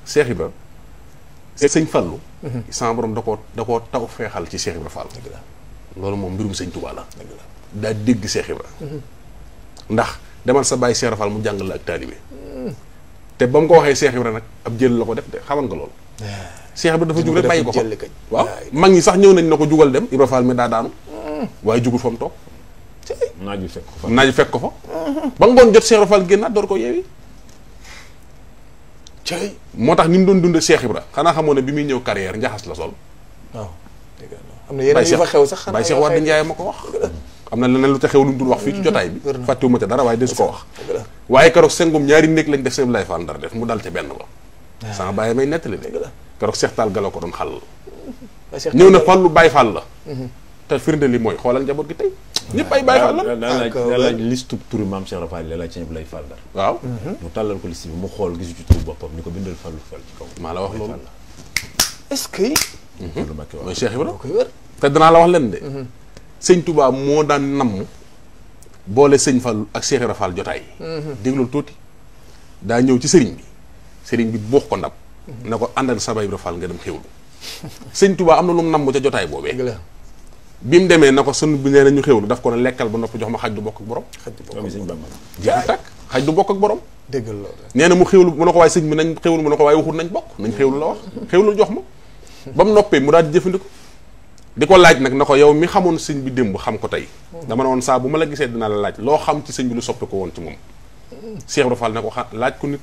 Cheikh Ibra sëñ Fallu sama borom da koo taw feexal ci Cheikh Ibra Fall loolu moom mbirum sëñ Touba la daa dégg Cheikh Ibra ndax demal sa bàyyi Cheikh Ibra Fall mu jàngal la ak taalibe te ba mu ko waxee Cheikh Ibra nag ab jël la ko def de xamal nga loolu Cheikh Ibra dafa jug rek bàyyi ko fa waaw mag ñi sax ñëw nañ na ko jugal dem Ibra Fall mi daa daanu waaye jugul fa mu toog naaj bi fekk ko fa naaj bi fekk ko fa ba ngoon jot Cheikh Ibra Fall génnaat door ko yeewi moo tax ni mu doon dundee Cheikh Ibra xanaa xamoo ne bi muy ñëw carrière njaxas la sol waaw am na yeneen yu fa xew sax Baye Cheikh Wade Ndiaye ma ko wax am na leneen lu te xew lu mu dul wax fii ci jotaay bi fàttewuma ca dara waaye de su ko wax waaye keroog sengum ñaari néeg lañ def seen lay Fall Ndar def mu dal ca benn ba sama bàyyi may nettali de keroog Cheikh Tall Galo ko doon xàll ñëw na Fallu Baye Fall la te firnde li mooy xoolal njaboot gi tey ñëpp ay Baye Fall la daa laaj liste turi maam Cheikh Rafal la laaj ci lay Fall Ndar waaw mu tàllal ko liste bi mu xool gisu ci turu boppam ni ko bindal Fallu Fall ci kaw maa la wax loolu est-ce que mooy Cheikh Ibra te danaa la wax leen de sëñ Touba moo daan namm boole sëñ Fallu ak Cheikh Ibra Fall jotaay déglul tuuti daa ñëw ci sëriñ bi buux ko ndab ne ko àndal sa Baye Ibra Fall nga dem xewlu sëñ Touba am na lu mu namm ca jotaay boobee bi mu demee na ko sunu bi nee na ñu xewlu daf ko ne lekkal ba noppi jox ma xaj du bokk ak borom jeexu tàkk xaj du bokk ak borom déggal loolu nee na mu xewlu mu ne ko waaye sëñ bi nañ xewlu mu ne ko waaye waxut nañ bokk nañ xewlu la wax xewlu jox ma ba mu noppee mu daal di jëfandikoo di ko laaj nag na ko yow mi xamoon sëñ bi démb xam ko tey dama ne woon saa bu ma la gisee dinaa la laaj loo xam ci sëñ bi lu soppi ko woon ci moom Cheikh Ibra Fall ne ko laaj ko nit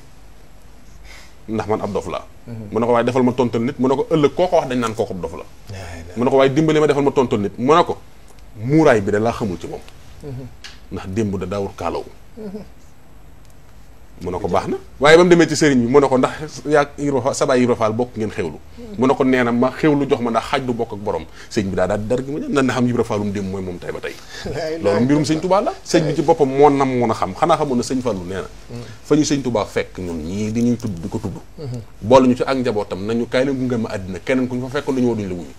ndax man ab dof laa mu ne ko waaye defal ma tontal nit mu ne ko ëllëg koo ko wax dañ naan kooku ab dof la mu ne ko waaye dimbali ma defal ma tontal nit mu ne ko muuraay bi da laa xamul ci moom ndax démb da daawul kaalawu mu ne ko baax na waaye ba mu demee ci sëriñ bi mu ne ko ndax yaa sa baay Ibra Fall bokk ngeen xewlu mu ne ko nee na ma xewlu jox ma ndax xaj du bokk ak borom sëñ bi daal dar gi ma ñëw na xam Ibra Fallum démb mooy moom tay ba tey loolu mbirum sëñ Touba la sëñ bi ci boppam moo nam moon a xam xanaa xamoon na sëñ Fallu nee na fa ñu sëñ Touba fekk ñun ñii di ñuy tudd di ko tudd boole ñu ci ak njabootam nañu kaay leen gunge ma àddina keneen ku ñu fa fekkoon dañu woo duñu la wuyu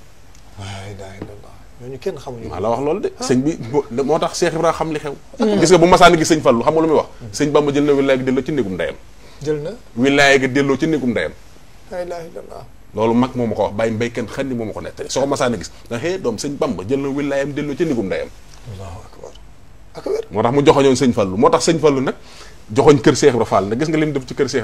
ñooñu kenn xamuñu maa la wax loolu de sëñ bi moo tax Cheikh Ibra xam li xew gis nga bu masaani gis sëñ Fallu xam nga lu muy wax sëñ Bamba jël na wilaaya gi delloo ci néegum ndeyam jël na wilaaya gi delloo ci néegum ndeyam la ilaha illallah loolu mag moo ma ko wax bàyyi mbay kenn xandi moo ma ko nettali soo ko masaani gis da xëy doom sëñ Bamba jël na wilaayam delloo ci néegum ndeyam allahu akbar akbar moo tax mu joxoñoon sëñ Fallu moo tax sëñ Fallu nag joxoñ kër Cheikh Ibra Fall nag gis nga lim def ci kër Cheikh